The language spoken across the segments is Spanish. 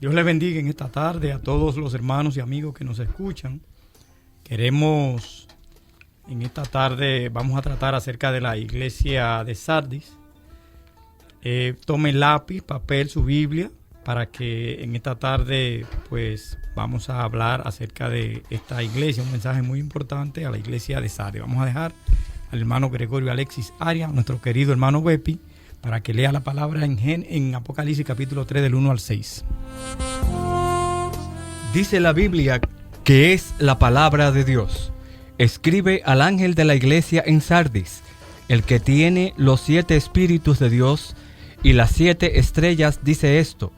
Dios les bendiga en esta tarde a todos los hermanos y amigos que nos escuchan. Queremos, en esta tarde, vamos a tratar acerca de la iglesia de Sardis. Tomen lápiz, papel, su Biblia, para que en esta tarde, pues, vamos a hablar acerca de esta iglesia, un mensaje muy importante a la iglesia de Sardis. Vamos a dejar al hermano Gregorio Alexis Arias, nuestro querido hermano Bepi, para que lea la palabra en Apocalipsis capítulo 3 del 1 al 6. Dice la Biblia que es la palabra de Dios. Escribe al ángel de la iglesia en Sardis, el que tiene los 7 espíritus de Dios y las 7 estrellas, dice esto: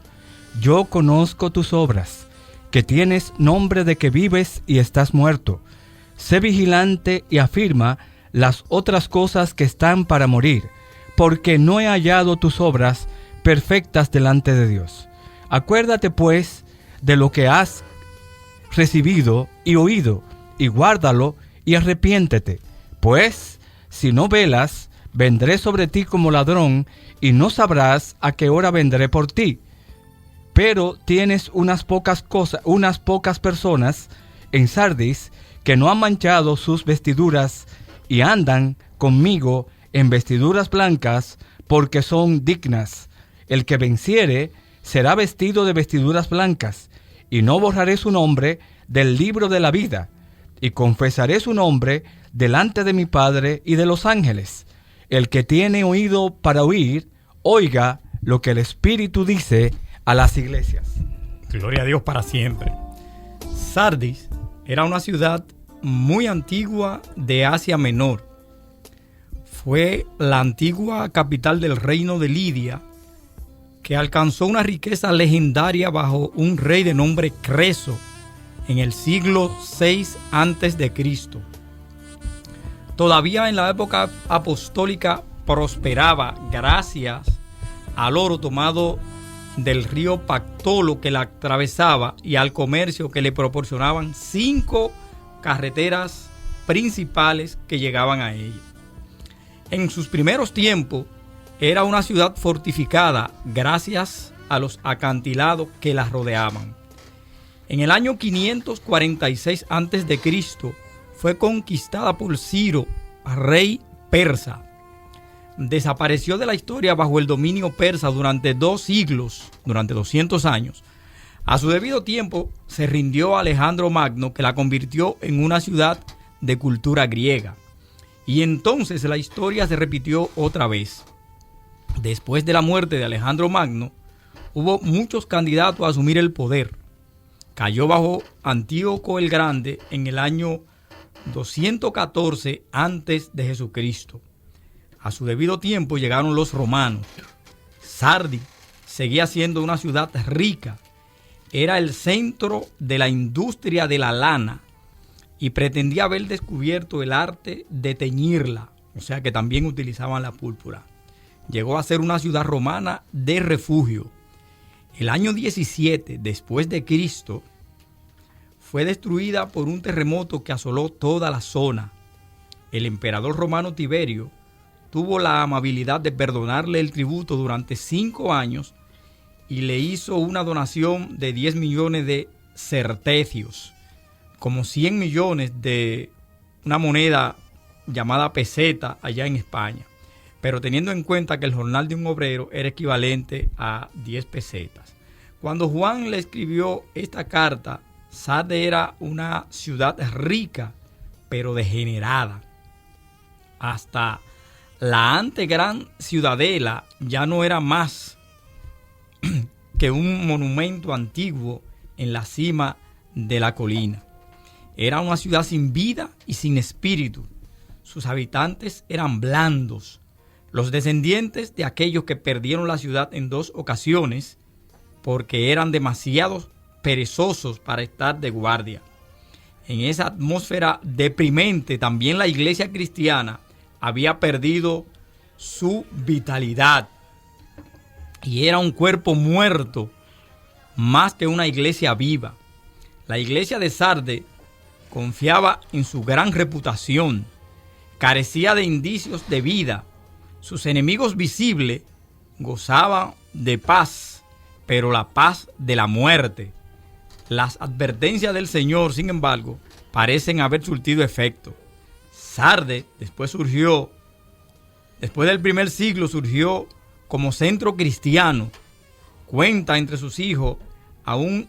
yo conozco tus obras, que tienes nombre de que vives y estás muerto. Sé vigilante y afirma las otras cosas que están para morir, porque no he hallado tus obras perfectas delante de Dios. Acuérdate pues de lo que has recibido y oído, y guárdalo y arrepiéntete. Pues, si no velas, vendré sobre ti como ladrón, y no sabrás a qué hora vendré por ti. Pero tienes unas pocas personas en Sardis que no han manchado sus vestiduras y andan conmigo en vestiduras blancas, porque son dignas. El que venciere será vestido de vestiduras blancas, y no borraré su nombre del libro de la vida, y confesaré su nombre delante de mi Padre y de los ángeles. El que tiene oído para oír, oiga lo que el Espíritu dice a las iglesias. Gloria a Dios para siempre. Sardis era una ciudad muy antigua de Asia Menor. Fue la antigua capital del reino de Lidia, que alcanzó una riqueza legendaria bajo un rey de nombre Creso en el siglo VI a.C. Todavía en la época apostólica prosperaba gracias al oro tomado del río Pactolo que la atravesaba y al comercio que le proporcionaban 5 carreteras principales que llegaban a ella. En sus primeros tiempos era una ciudad fortificada gracias a los acantilados que la rodeaban. En el año 546 a.C. fue conquistada por Ciro, rey persa. Desapareció de la historia bajo el dominio persa durante 2 siglos, durante 200 años. A su debido tiempo se rindió a Alejandro Magno, que la convirtió en una ciudad de cultura griega. Y entonces la historia se repitió otra vez. Después de la muerte de Alejandro Magno, hubo muchos candidatos a asumir el poder. Cayó bajo Antíoco el Grande en el año 214 antes de Jesucristo. A su debido tiempo llegaron los romanos. Sardis seguía siendo una ciudad rica. Era el centro de la industria de la lana y pretendía haber descubierto el arte de teñirla, o sea que también utilizaban la púrpura. Llegó a ser una ciudad romana de refugio. El año 17 después de Cristo fue destruida por un terremoto que asoló toda la zona. El emperador romano Tiberio tuvo la amabilidad de perdonarle el tributo durante 5 años y le hizo una donación de 10 millones de sestercios, como 100 millones de una moneda llamada peseta allá en España, pero teniendo en cuenta que el jornal de un obrero era equivalente a 10 pesetas. Cuando Juan le escribió esta carta, Sardis era una ciudad rica, pero degenerada. Hasta la antes gran ciudadela ya no era más que un monumento antiguo en la cima de la colina. Era una ciudad sin vida y sin espíritu. Sus habitantes eran blandos, los descendientes de aquellos que perdieron la ciudad en 2 ocasiones porque eran demasiado perezosos para estar de guardia. En esa atmósfera deprimente, también la iglesia cristiana había perdido su vitalidad y era un cuerpo muerto más que una iglesia viva. La iglesia de Sardis confiaba en su gran reputación, carecía de indicios de vida. Sus enemigos visibles gozaban de paz pero la paz de la muerte. Las advertencias del Señor, sin embargo, parecen haber surtido efecto. Sardes después del primer siglo, surgió como centro cristiano. Cuenta entre sus hijos a un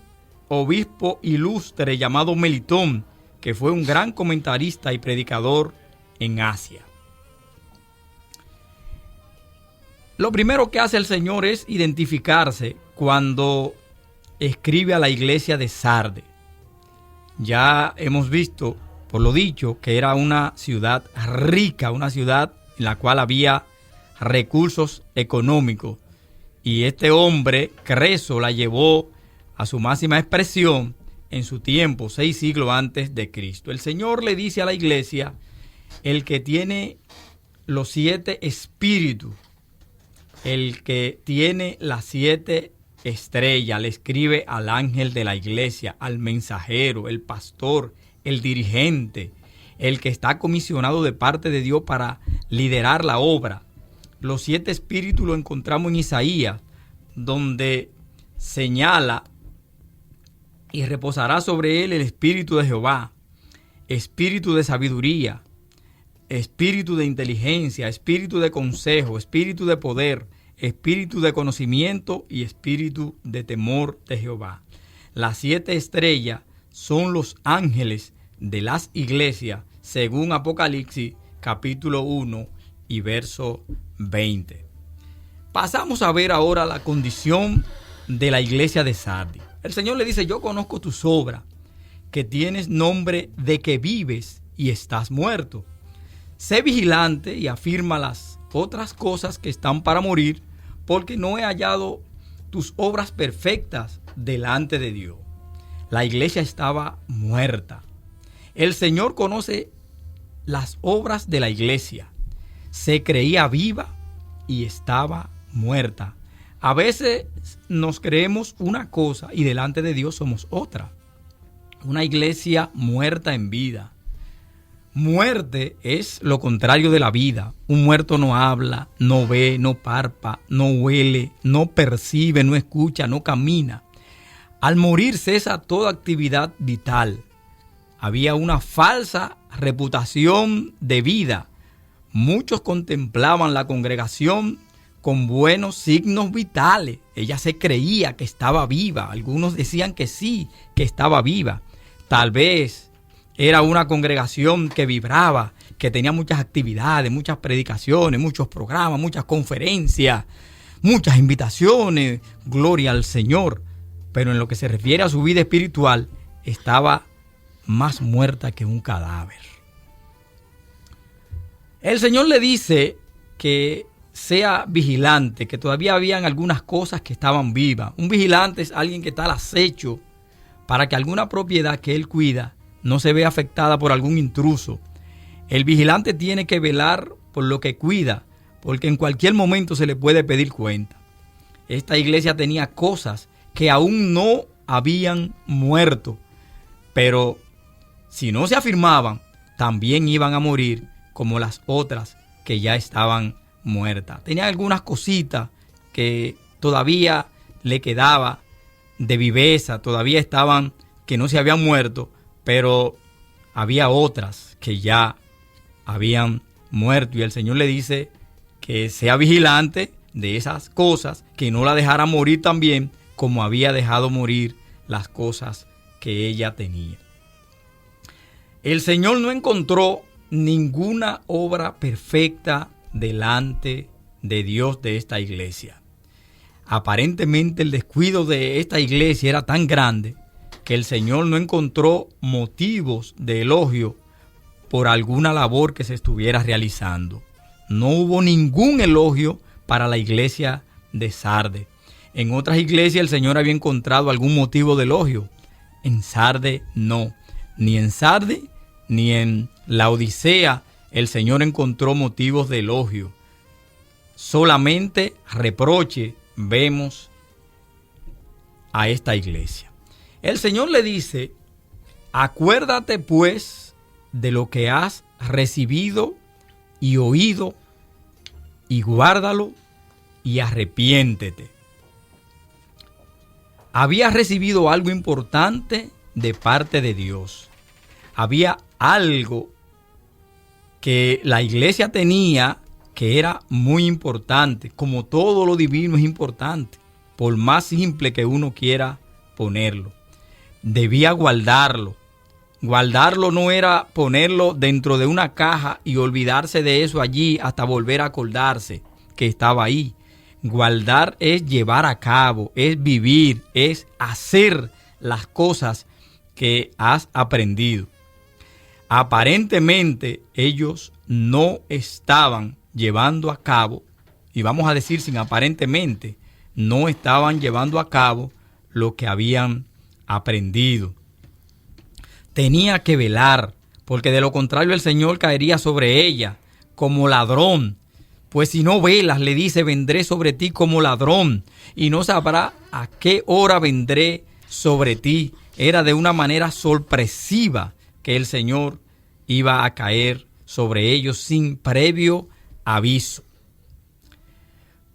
obispo ilustre llamado Melitón, que fue un gran comentarista y predicador en Asia. Lo primero que hace el Señor es identificarse cuando escribe a la iglesia de Sardes. Ya hemos visto, por lo dicho, que era una ciudad rica, una ciudad en la cual había recursos económicos. Y este hombre, Creso, la llevó a su máxima expresión en su tiempo, 6 siglos antes de Cristo. El Señor le dice a la iglesia: el que tiene los 7 espíritus, el que tiene las 7 estrellas, le escribe al ángel de la iglesia, al mensajero, el pastor, el dirigente, el que está comisionado de parte de Dios para liderar la obra. Los 7 espíritus lo encontramos en Isaías, donde señala: y reposará sobre él el espíritu de Jehová, espíritu de sabiduría, espíritu de inteligencia, espíritu de consejo, espíritu de poder, espíritu de conocimiento y espíritu de temor de Jehová. Las 7 estrellas son los ángeles de las iglesias, según Apocalipsis capítulo 1 y verso 20. Pasamos a ver ahora la condición de la iglesia de Sardis. El Señor le dice: yo conozco tus obras, que tienes nombre de que vives y estás muerto. Sé vigilante y afirma las otras cosas que están para morir, porque no he hallado tus obras perfectas delante de Dios. La iglesia estaba muerta. El Señor conoce las obras de la iglesia. Se creía viva y estaba muerta. A veces nos creemos una cosa y delante de Dios somos otra. Una iglesia muerta en vida. Muerte es lo contrario de la vida. Un muerto no habla, no ve, no palpa, no huele, no percibe, no escucha, no camina. Al morir cesa toda actividad vital. Había una falsa reputación de vida. Muchos contemplaban la congregación con buenos signos vitales. Ella se creía que estaba viva. Algunos decían que sí, que estaba viva. Tal vez era una congregación que vibraba, que tenía muchas actividades, muchas predicaciones, muchos programas, muchas conferencias, muchas invitaciones. Gloria al Señor. Pero en lo que se refiere a su vida espiritual, estaba más muerta que un cadáver. El Señor le dice que sea vigilante, que todavía habían algunas cosas que estaban vivas. Un vigilante es alguien que está al acecho para que alguna propiedad que él cuida no se vea afectada por algún intruso. El vigilante tiene que velar por lo que cuida, porque en cualquier momento se le puede pedir cuenta. Esta iglesia tenía cosas que aún no habían muerto, pero si no se afirmaban, también iban a morir como las otras que ya estaban muertas. Tenía algunas cositas que todavía le quedaba de viveza, todavía estaban, que no se habían muerto, pero había otras que ya habían muerto. Y el Señor le dice que sea vigilante de esas cosas, que no la dejara morir también como había dejado morir las cosas que ella tenía. El Señor no encontró ninguna obra perfecta delante de Dios de esta iglesia. Aparentemente el descuido de esta iglesia era tan grande que el Señor no encontró motivos de elogio por alguna labor que se estuviera realizando. No hubo ningún elogio para la iglesia de Sardes. En otras iglesias el Señor había encontrado algún motivo de elogio. En Sardes no. Ni en Sardes ni en la Odisea el Señor encontró motivos de elogio. Solamente reproche vemos a esta iglesia. El Señor le dice: acuérdate pues de lo que has recibido y oído, y guárdalo y arrepiéntete. había recibido algo importante de parte de Dios. Había algo que la iglesia tenía que era muy importante, como todo lo divino es importante, por más simple que uno quiera ponerlo. Debía guardarlo. Guardarlo no era ponerlo dentro de una caja y olvidarse de eso allí hasta volver a acordarse que estaba ahí. Guardar es llevar a cabo, es vivir, es hacer las cosas que has aprendido. Aparentemente ellos no estaban llevando a cabo, y vamos a decir sin aparentemente, no estaban llevando a cabo lo que habían aprendido. Tenía que velar, porque de lo contrario el Señor caería sobre ella como ladrón. Pues si no velas, le dice, vendré sobre ti como ladrón, y no sabrá a qué hora vendré sobre ti. Era de una manera sorpresiva que el Señor iba a caer sobre ellos sin previo aviso.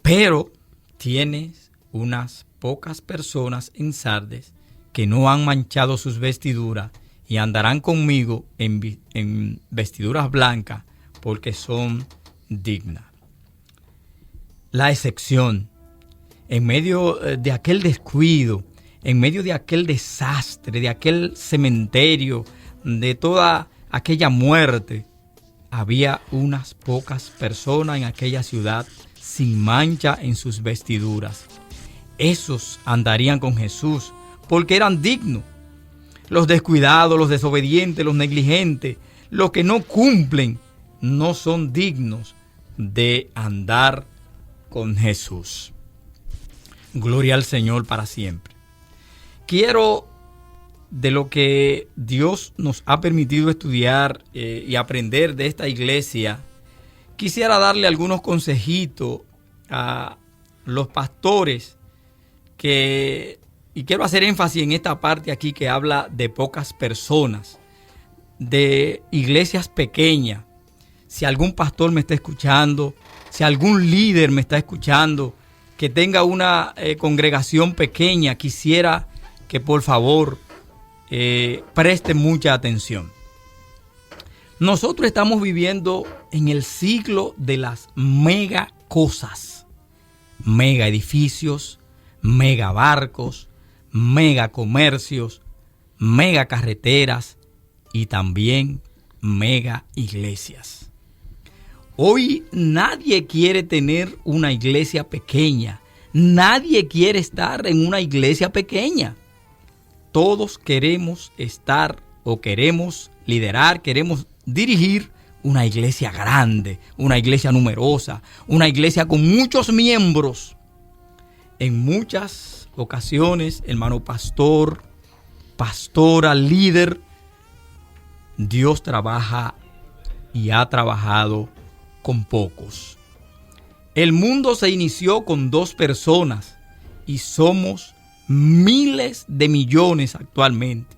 Pero tienes unas pocas personas en Sardes que no han manchado sus vestiduras y andarán conmigo en vestiduras blancas porque son dignas. La excepción, en medio de aquel descuido, en medio de aquel desastre, de aquel cementerio, de toda aquella muerte, había unas pocas personas en aquella ciudad sin mancha en sus vestiduras. Esos andarían con Jesús porque eran dignos. Los descuidados, los desobedientes, los negligentes, los que no cumplen, no son dignos de andar con Jesús. Gloria al Señor para siempre. Quiero, de lo que Dios nos ha permitido estudiar y aprender de esta iglesia, quisiera darle algunos consejitos a los pastores y quiero hacer énfasis en esta parte aquí que habla de pocas personas, de iglesias pequeñas. Si algún pastor me está escuchando, si algún líder me está escuchando, que tenga una congregación pequeña, quisiera que por favor preste mucha atención. Nosotros estamos viviendo en el siglo de las mega cosas, mega edificios, mega barcos, mega comercios, mega carreteras y también mega iglesias. Hoy nadie quiere tener una iglesia pequeña, nadie quiere estar en una iglesia pequeña. Todos queremos estar o queremos liderar, queremos dirigir una iglesia grande, una iglesia numerosa, una iglesia con muchos miembros. En muchas ocasiones, hermano pastor, pastora, líder, Dios trabaja y ha trabajado con pocos. El mundo se inició con 2 personas y somos miles de millones actualmente.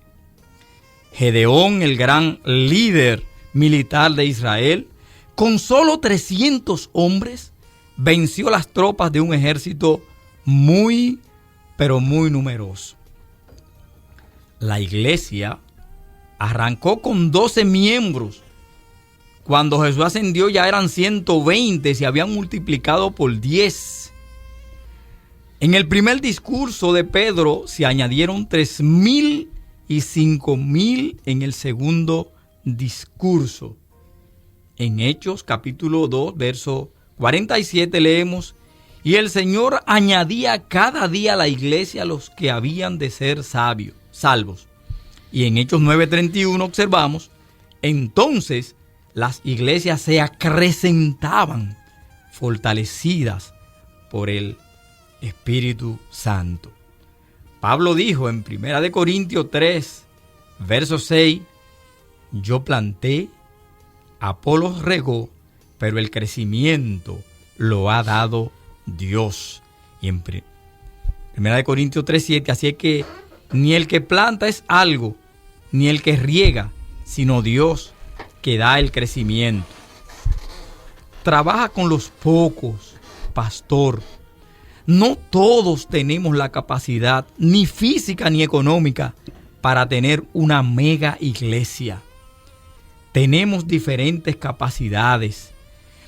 Gedeón, el gran líder militar de Israel, con solo 300 hombres, venció las tropas de un ejército muy, pero muy numeroso. La iglesia arrancó con 12 miembros. Cuando Jesús ascendió ya eran 120, se habían multiplicado por 10. En el primer discurso de Pedro se añadieron 3,000 y 5,000 en el segundo discurso. En Hechos capítulo 2, verso 47 leemos: y el Señor añadía cada día a la iglesia a los que habían de ser salvos. Y en Hechos 9:31 observamos: entonces las iglesias se acrecentaban, fortalecidas por el Espíritu Santo. Pablo dijo en 1 Corintios 3, verso 6, yo planté, Apolos regó, pero el crecimiento lo ha dado Dios. Y en 1 Corintios 3, 7, así es que ni el que planta es algo, ni el que riega, sino Dios que da el crecimiento. Trabaja con los pocos, pastor. No todos tenemos la capacidad, ni física ni económica, para tener una mega iglesia. Tenemos diferentes capacidades.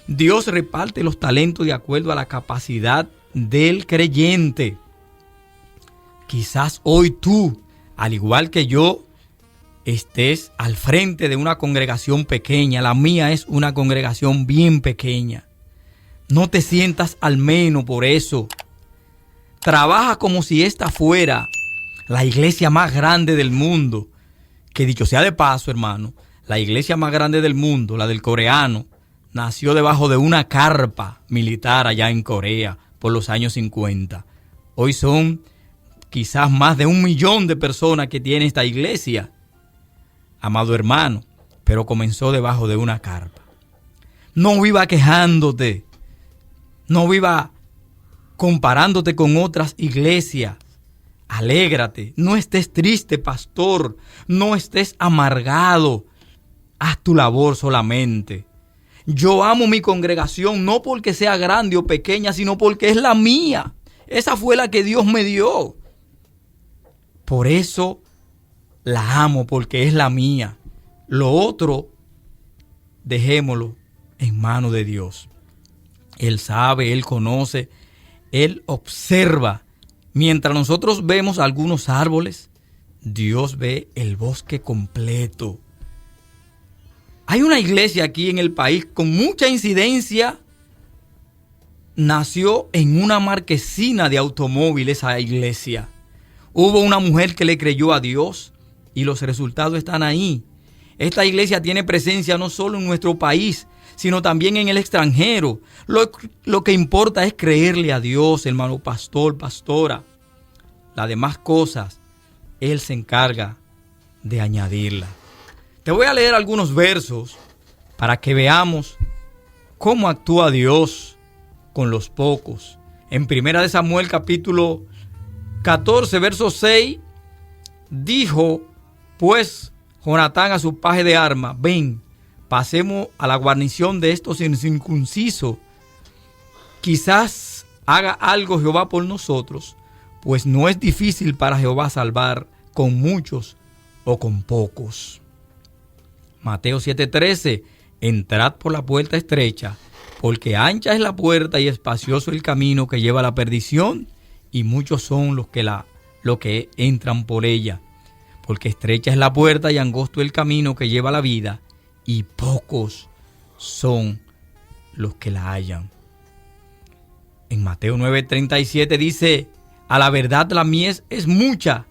Dios reparte los talentos de acuerdo a la capacidad del creyente. Quizás hoy tú, al igual que yo, estés al frente de una congregación pequeña. La mía es una congregación bien pequeña. No te sientas al menos por eso. Trabaja como si esta fuera la iglesia más grande del mundo. Que dicho sea de paso, hermano, la iglesia más grande del mundo, la del coreano, nació debajo de una carpa militar allá en Corea por los años 50. Hoy son quizás más de 1 millón de personas que tiene esta iglesia, amado hermano, pero comenzó debajo de una carpa. No viva quejándote, no viva comparándote con otras iglesias. Alégrate, no estés triste, pastor, no estés amargado. Haz tu labor solamente. Yo amo mi congregación no porque sea grande o pequeña, sino porque es la mía. Esa fue la que Dios me dio. Por eso la amo, porque es la mía. Lo otro, dejémoslo en manos de Dios. Él sabe, Él conoce, Él observa. Mientras nosotros vemos algunos árboles, Dios ve el bosque completo. Hay una iglesia aquí en el país con mucha incidencia. Nació en una marquesina de automóviles esa iglesia. Hubo una mujer que le creyó a Dios y los resultados están ahí. Esta iglesia tiene presencia no solo en nuestro país, sino también en el extranjero. Lo que importa es creerle a Dios, hermano pastor, pastora. Las demás cosas, Él se encarga de añadirlas. Te voy a leer algunos versos para que veamos cómo actúa Dios con los pocos. En 1 Samuel capítulo 14, verso 6, dijo pues Jonatán a su paje de armas: ven, pasemos a la guarnición de estos incircuncisos. Quizás haga algo Jehová por nosotros, pues no es difícil para Jehová salvar con muchos o con pocos. Mateo 7:13, entrad por la puerta estrecha, porque ancha es la puerta y espacioso el camino que lleva a la perdición, y muchos son los que entran por ella. Porque estrecha es la puerta y angosto el camino que lleva a la vida, y pocos son los que la hallan. En Mateo 9:37 dice: a la verdad la mies es mucha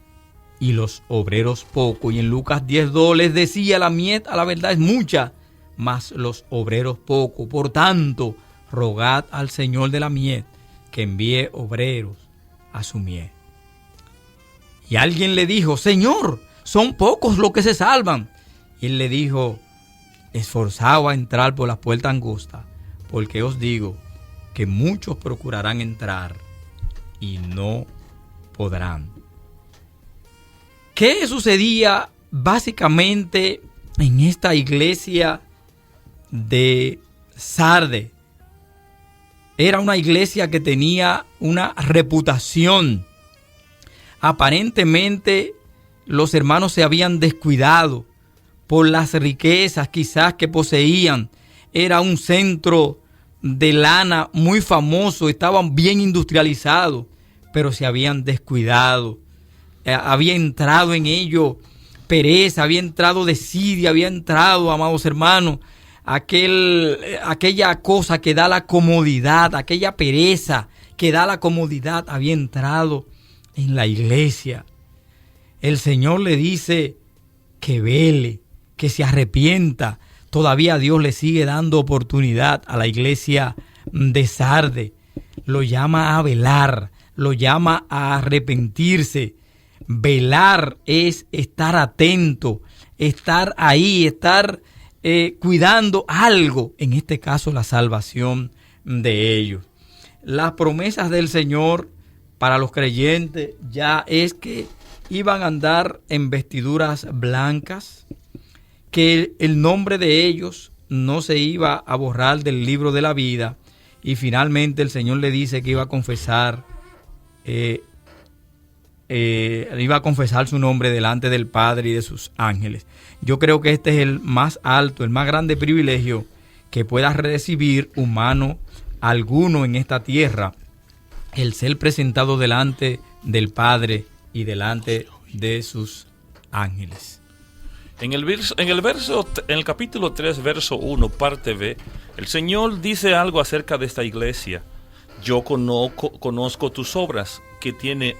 y los obreros pocos. Y en Lucas 10:2 les decía: la mies a la verdad es mucha, mas los obreros pocos. Por tanto, rogad al Señor de la mies que envíe obreros a su mies. Y alguien le dijo: Señor, son pocos los que se salvan. Y él le dijo: esforzaos a entrar por la puerta angosta, porque os digo que muchos procurarán entrar y no podrán. ¿Qué sucedía básicamente en esta iglesia de Sardes? Era una iglesia que tenía una reputación. Aparentemente los hermanos se habían descuidado por las riquezas quizás que poseían. Era un centro de lana muy famoso, estaban bien industrializados, pero se habían descuidado. Había entrado en ello pereza, había entrado desidia, había entrado, amados hermanos, aquella cosa que da la comodidad, aquella pereza que da la comodidad, había entrado en la iglesia. El Señor le dice que vele, que se arrepienta. Todavía Dios le sigue dando oportunidad a la iglesia de Sardes. Lo llama a velar, lo llama a arrepentirse. Velar es estar atento, estar ahí, estar cuidando algo, en este caso la salvación de ellos. Las promesas del Señor para los creyentes ya es que iban a andar en vestiduras blancas, que el nombre de ellos no se iba a borrar del libro de la vida, y finalmente el Señor le dice que iba a confesar iba a confesar su nombre delante del Padre y de sus ángeles. Yo creo que este es el más alto, el más grande privilegio que pueda recibir humano alguno en esta tierra, el ser presentado delante del Padre y delante de sus ángeles. En el capítulo 3, verso 1, parte B, el Señor dice algo acerca de esta iglesia. Yo conozco tus obras, que tiene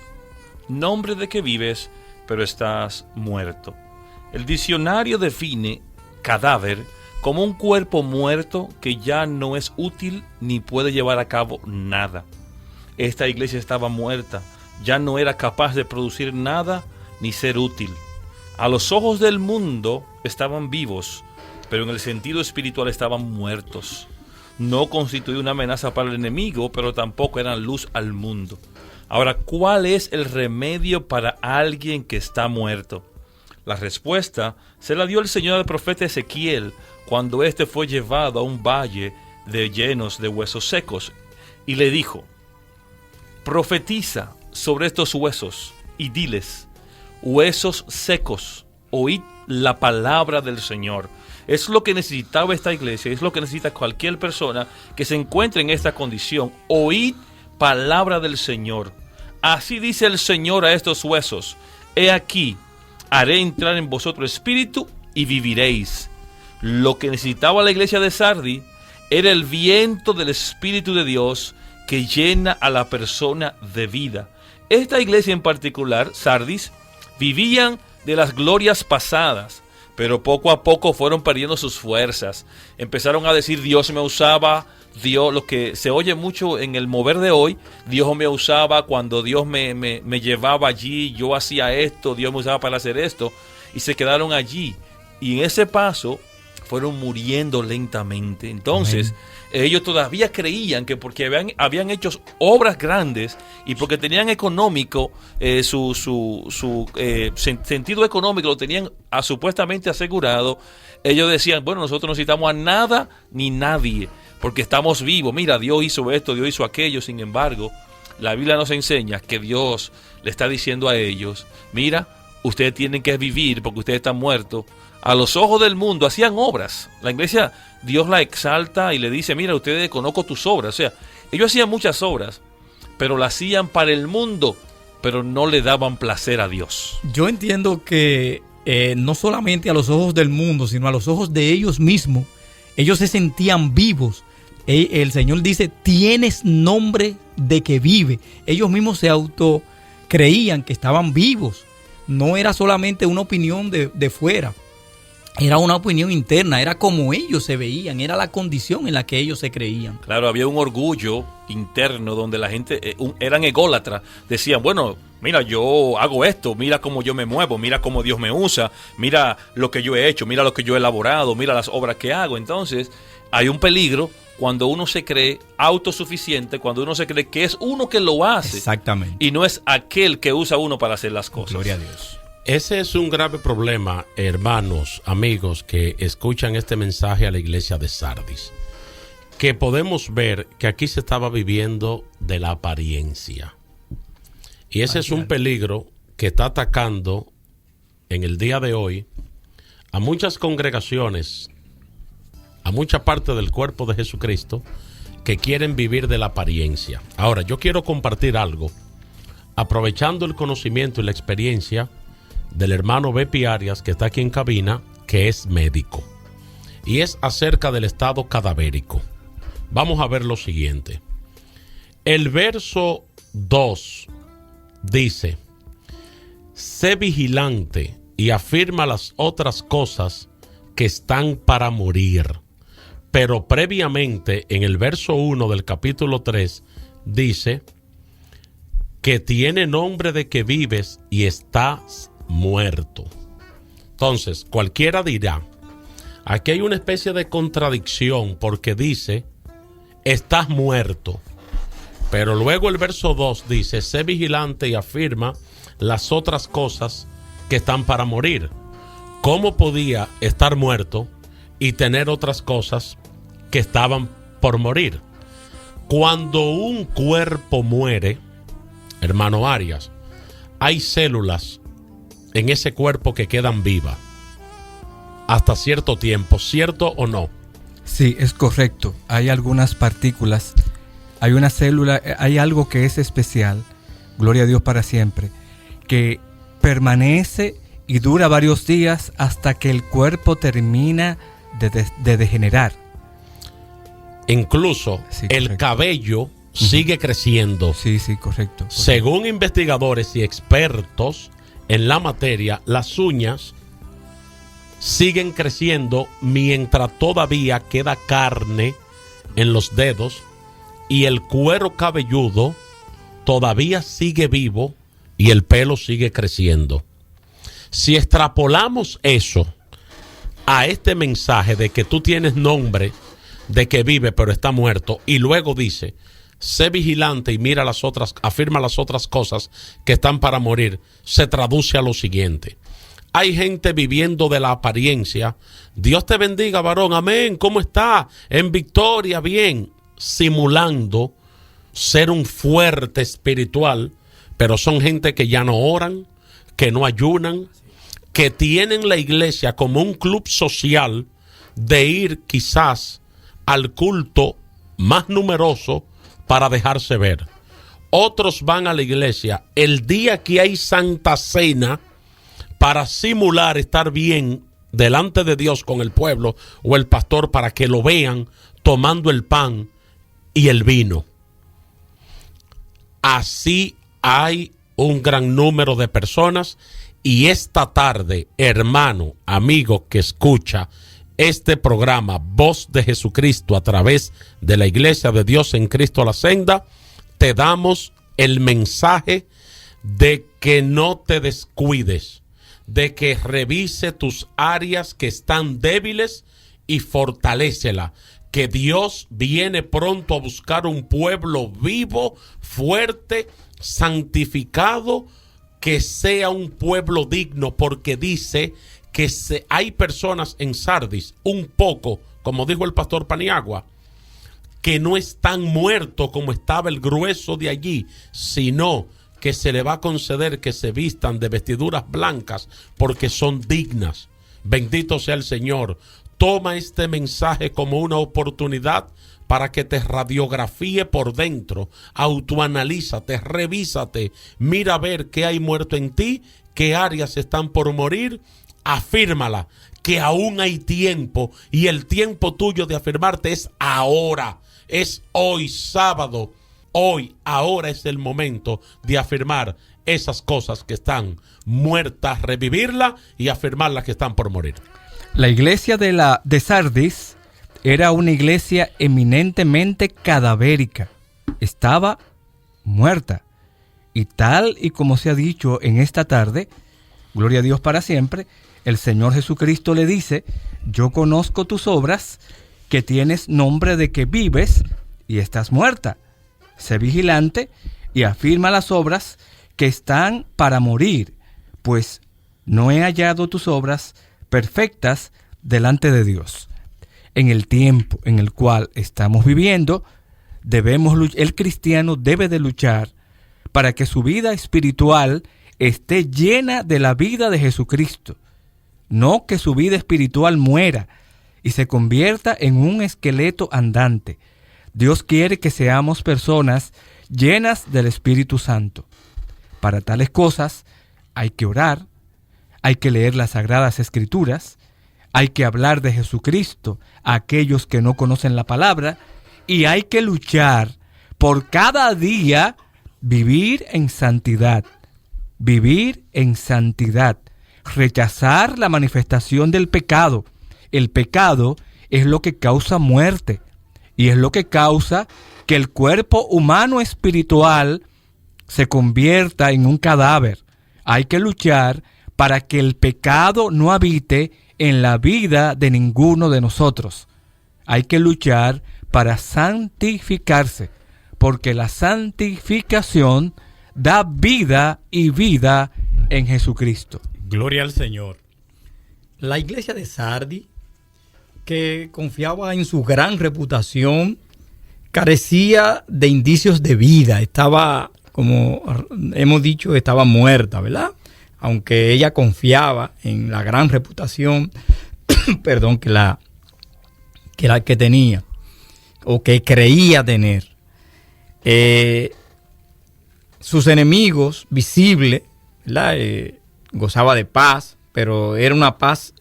nombre de que vives, pero estás muerto. El diccionario define cadáver como un cuerpo muerto que ya no es útil ni puede llevar a cabo nada. Esta iglesia estaba muerta, ya no era capaz de producir nada ni ser útil. A los ojos del mundo estaban vivos, pero en el sentido espiritual estaban muertos. No constituía una amenaza para el enemigo, pero tampoco eran luz al mundo. Ahora, ¿cuál es el remedio para alguien que está muerto? La respuesta se la dio el Señor al profeta Ezequiel cuando éste fue llevado a un valle llenos de huesos secos, y le dijo: profetiza sobre estos huesos y diles: huesos secos, oíd la palabra del Señor. Es lo que necesitaba esta iglesia, es lo que necesita cualquier persona que se encuentre en esta condición. Oíd palabra del Señor. Así dice el Señor a estos huesos: he aquí, haré entrar en vosotros espíritu y viviréis. Lo que necesitaba la iglesia de Sardis era el viento del Espíritu de Dios que llena a la persona de vida. Esta iglesia en particular, Sardis, vivían de las glorias pasadas, pero poco a poco fueron perdiendo sus fuerzas. Empezaron a decir: Dios me usaba, Dios, lo que se oye mucho en el mover de hoy: Dios me usaba cuando Dios me llevaba allí, yo hacía esto, Dios me usaba para hacer esto, y se quedaron allí. Y en ese paso fueron muriendo lentamente. Entonces, ellos todavía creían que porque habían hecho obras grandes y porque tenían económico, su sentido económico lo tenían supuestamente asegurado, ellos decían: bueno, nosotros no necesitamos a nada ni nadie, porque estamos vivos. Mira, Dios hizo esto, Dios hizo aquello. Sin embargo, la Biblia nos enseña que Dios le está diciendo a ellos: mira, ustedes tienen que vivir porque ustedes están muertos. A los ojos del mundo hacían obras. La iglesia, Dios la exalta y le dice: mira, ustedes, conozco tus obras. O sea, ellos hacían muchas obras, pero las hacían para el mundo, pero no le daban placer a Dios. Yo entiendo que no solamente a los ojos del mundo, sino a los ojos de ellos mismos, ellos se sentían vivos. El Señor dice: tienes nombre de que vive. Ellos mismos se creían que estaban vivos. No era solamente una opinión de fuera. Era una opinión interna, era como ellos se veían, era la condición en la que ellos se creían. Claro, había un orgullo interno donde la gente eran ególatras. Decían: bueno, mira, yo hago esto, mira cómo yo me muevo, mira cómo Dios me usa, mira lo que yo he hecho, mira lo que yo he elaborado, mira las obras que hago. Entonces, hay un peligro cuando uno se cree autosuficiente, cuando uno se cree que es uno que lo hace. Exactamente. Y no es aquel que usa uno para hacer las cosas. Gloria a Dios. Ese es un grave problema, hermanos, amigos que escuchan este mensaje a la iglesia de Sardis, que podemos ver que aquí se estaba viviendo de la apariencia. Y ese es un peligro que está atacando en el día de hoy a muchas congregaciones, a mucha parte del cuerpo de Jesucristo que quieren vivir de la apariencia. Ahora, yo quiero compartir algo, aprovechando el conocimiento y la experiencia del hermano Bepi Arias, que está aquí en cabina, que es médico, y es acerca del estado cadavérico. Vamos a ver lo siguiente. El verso 2 dice: sé vigilante y afirma las otras cosas que están para morir. Pero previamente, en el verso 1 del capítulo 3, dice que tiene nombre de que vives y estás muerto. Entonces, cualquiera dirá: aquí hay una especie de contradicción, porque dice estás muerto, pero luego el verso 2 dice: sé vigilante y afirma las otras cosas que están para morir. ¿Cómo podía estar muerto y tener otras cosas que estaban por morir? Cuando un cuerpo muere, hermano Arias, hay células en ese cuerpo que quedan vivas hasta cierto tiempo, ¿cierto o no? Sí, es correcto. Hay algunas partículas, hay una célula, hay algo que es especial, gloria a Dios para siempre, que permanece y dura varios días hasta que el cuerpo termina de degenerar. Incluso Sí, el correcto. cabello sigue creciendo. Sí, correcto. Según investigadores y expertos en la materia, las uñas siguen creciendo mientras todavía queda carne en los dedos y el cuero cabelludo todavía sigue vivo y el pelo sigue creciendo. Si extrapolamos eso a este mensaje de que tú tienes nombre de que vive pero está muerto, y luego dice, sé vigilante y mira las otras, afirma las otras cosas que están para morir, se traduce a lo siguiente: hay gente viviendo de la apariencia. Dios te bendiga, varón, amén, ¿cómo está? En victoria, bien, simulando ser un fuerte espiritual, pero son gente que ya no oran, que no ayunan, que tienen la iglesia como un club social de ir quizás al culto más numeroso para dejarse ver. Otros van a la iglesia el día que hay Santa Cena para simular estar bien delante de Dios con el pueblo o el pastor, para que lo vean tomando el pan y el vino. Así hay un gran número de personas, y esta tarde, hermano, amigo que escucha este programa, Voz de Jesucristo, a través de la Iglesia de Dios en Cristo la Senda, te damos el mensaje de que no te descuides, de que revise tus áreas que están débiles y fortalécela, que Dios viene pronto a buscar un pueblo vivo, fuerte, santificado, que sea un pueblo digno, porque dice que hay personas en Sardis, un poco, como dijo el pastor Paniagua, que no están muertos como estaba el grueso de allí, sino que se le va a conceder que se vistan de vestiduras blancas porque son dignas. Bendito sea el Señor. Toma este mensaje como una oportunidad para que te radiografíe por dentro, autoanalízate, revísate, mira a ver qué hay muerto en ti, qué áreas están por morir, afírmala, que aún hay tiempo, y el tiempo tuyo de afirmarte es ahora, es hoy sábado, hoy, ahora es el momento de afirmar esas cosas que están muertas, revivirlas y afirmar las que están por morir. La iglesia de Sardis era una iglesia eminentemente cadavérica. Estaba muerta. Y tal y como se ha dicho en esta tarde, gloria a Dios para siempre, el Señor Jesucristo le dice: yo conozco tus obras, que tienes nombre de que vives y estás muerta. Sé vigilante y afirma las obras que están para morir, pues no he hallado tus obras perfectas delante de Dios. En el tiempo en el cual estamos viviendo, el cristiano debe de luchar para que su vida espiritual esté llena de la vida de Jesucristo, no que su vida espiritual muera y se convierta en un esqueleto andante. Dios quiere que seamos personas llenas del Espíritu Santo. Para tales cosas hay que orar, hay que leer las Sagradas Escrituras, hay que hablar de Jesucristo a aquellos que no conocen la palabra, y hay que luchar por cada día vivir en santidad, rechazar la manifestación del pecado. El pecado es lo que causa muerte y es lo que causa que el cuerpo humano espiritual se convierta en un cadáver. Hay que luchar para que el pecado no habite en la vida de ninguno de nosotros. Hay que luchar para santificarse, porque la santificación da vida y vida en Jesucristo. Gloria al Señor. La iglesia de Sardis, que confiaba en su gran reputación, carecía de indicios de vida. Estaba como hemos dicho, estaba muerta, ¿verdad? Aunque ella confiaba en la gran reputación, perdón, que tenía, o que creía tener. Sus enemigos visibles, ¿verdad? Gozaba de paz, pero era una paz,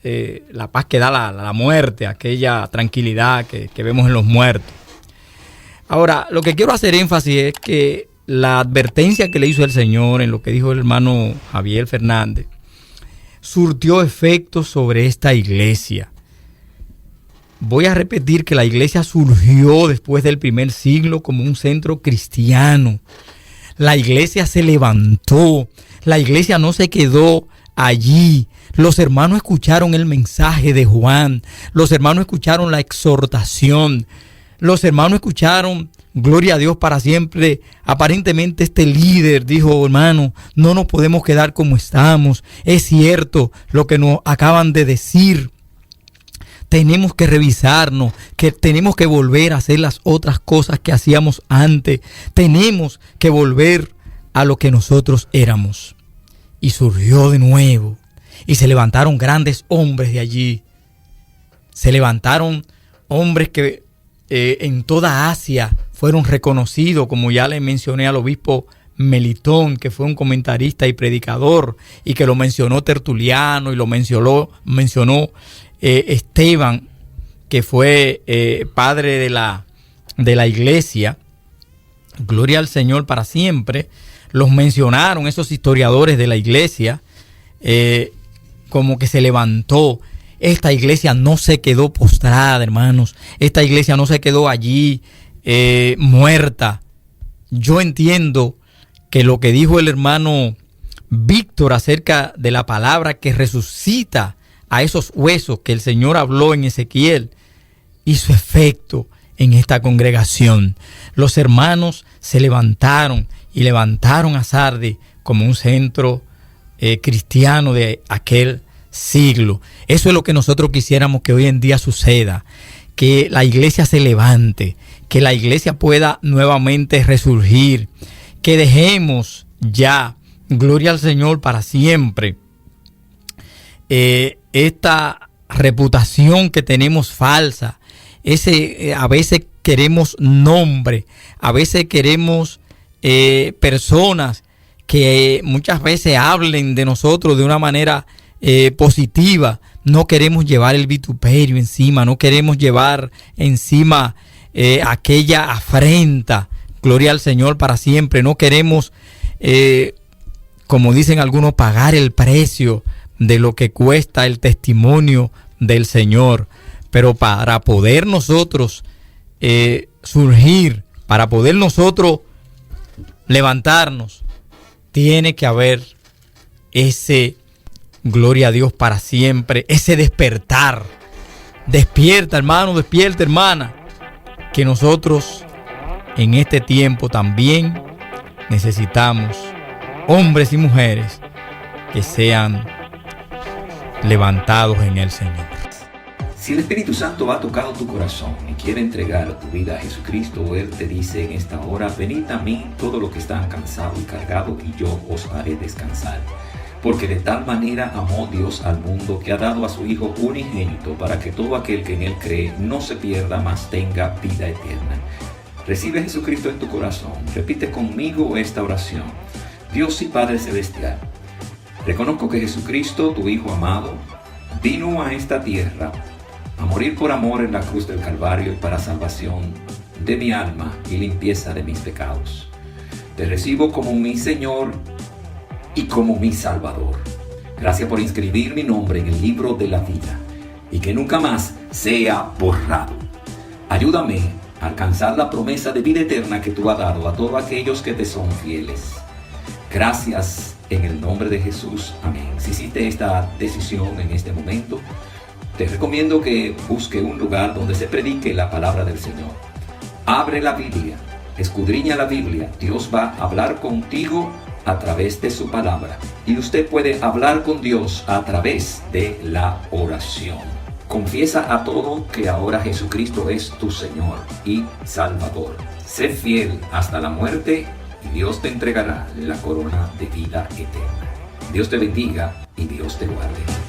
la paz que da la muerte, aquella tranquilidad que vemos en los muertos. Ahora, lo que quiero hacer énfasis es que la advertencia que le hizo el Señor en lo que dijo el hermano Javier Fernández surtió efectos sobre esta iglesia. Voy a repetir que la iglesia surgió después del primer siglo como un centro cristiano. La iglesia se levantó, la iglesia no se quedó allí. Los hermanos escucharon el mensaje de Juan, los hermanos escucharon la exhortación, los hermanos escucharon, gloria a Dios para siempre. Aparentemente este líder dijo, hermano, no nos podemos quedar como estamos. Es cierto lo que nos acaban de decir. Tenemos que revisarnos, que tenemos que volver a hacer las otras cosas que hacíamos antes. Tenemos que volver a lo que nosotros éramos. Y surgió de nuevo. Y se levantaron grandes hombres de allí. Se levantaron hombres que en toda Asia fueron reconocidos, como ya le mencioné al obispo Melitón, que fue un comentarista y predicador, y que lo mencionó Tertuliano, y lo mencionó Esteban, que fue padre de la iglesia. Gloria al Señor para siempre. Los mencionaron esos historiadores de la iglesia, como que se levantó. Esta iglesia no se quedó postrada, hermanos. Esta iglesia no se quedó allí muerta. Yo entiendo que lo que dijo el hermano Víctor acerca de la palabra que resucita a esos huesos que el Señor habló en Ezequiel, hizo efecto en esta congregación. Los hermanos se levantaron y levantaron a Sardis como un centro cristiano de aquel siglo. Eso es lo que nosotros quisiéramos que hoy en día suceda, que la iglesia se levante, que la iglesia pueda nuevamente resurgir, que dejemos ya, gloria al Señor para siempre, esta reputación que tenemos falsa. A veces queremos nombre, a veces queremos personas que muchas veces hablen de nosotros de una manera positiva. No queremos llevar el vituperio encima, no queremos llevar encima aquella afrenta. Gloria al Señor para siempre. No queremos, como dicen algunos, pagar el precio de lo que cuesta el testimonio del Señor. Pero para poder nosotros surgir, para poder nosotros levantarnos, tiene que haber ese, gloria a Dios para siempre, ese despertar. Despierta, hermano, despierta, hermana, que nosotros en este tiempo también necesitamos hombres y mujeres que sean levantados en el Señor. Si el Espíritu Santo ha tocado tu corazón y quiere entregar tu vida a Jesucristo, Él te dice en esta hora: venid a mí todos los que están cansados y cargados, y yo os haré descansar. Porque de tal manera amó Dios al mundo, que ha dado a su Hijo unigénito, para que todo aquel que en Él cree no se pierda, mas tenga vida eterna. Recibe a Jesucristo en tu corazón. Repite conmigo esta oración: Dios y Padre Celestial, reconozco que Jesucristo, tu Hijo amado, vino a esta tierra a morir por amor en la cruz del Calvario y para salvación de mi alma y limpieza de mis pecados. Te recibo como mi Señor y como mi Salvador. Gracias por inscribir mi nombre en el libro de la vida y que nunca más sea borrado. Ayúdame a alcanzar la promesa de vida eterna que tú has dado a todos aquellos que te son fieles. Gracias en el nombre de Jesús. Amén. Si hiciste esta decisión en este momento, te recomiendo que busque un lugar donde se predique la palabra del Señor. Abre la Biblia, escudriña la Biblia. Dios va a hablar contigo a través de su palabra. Y usted puede hablar con Dios a través de la oración. Confiesa a todo que ahora Jesucristo es tu Señor y Salvador. Sé fiel hasta la muerte y Dios te entregará la corona de vida eterna. Dios te bendiga y Dios te guarde.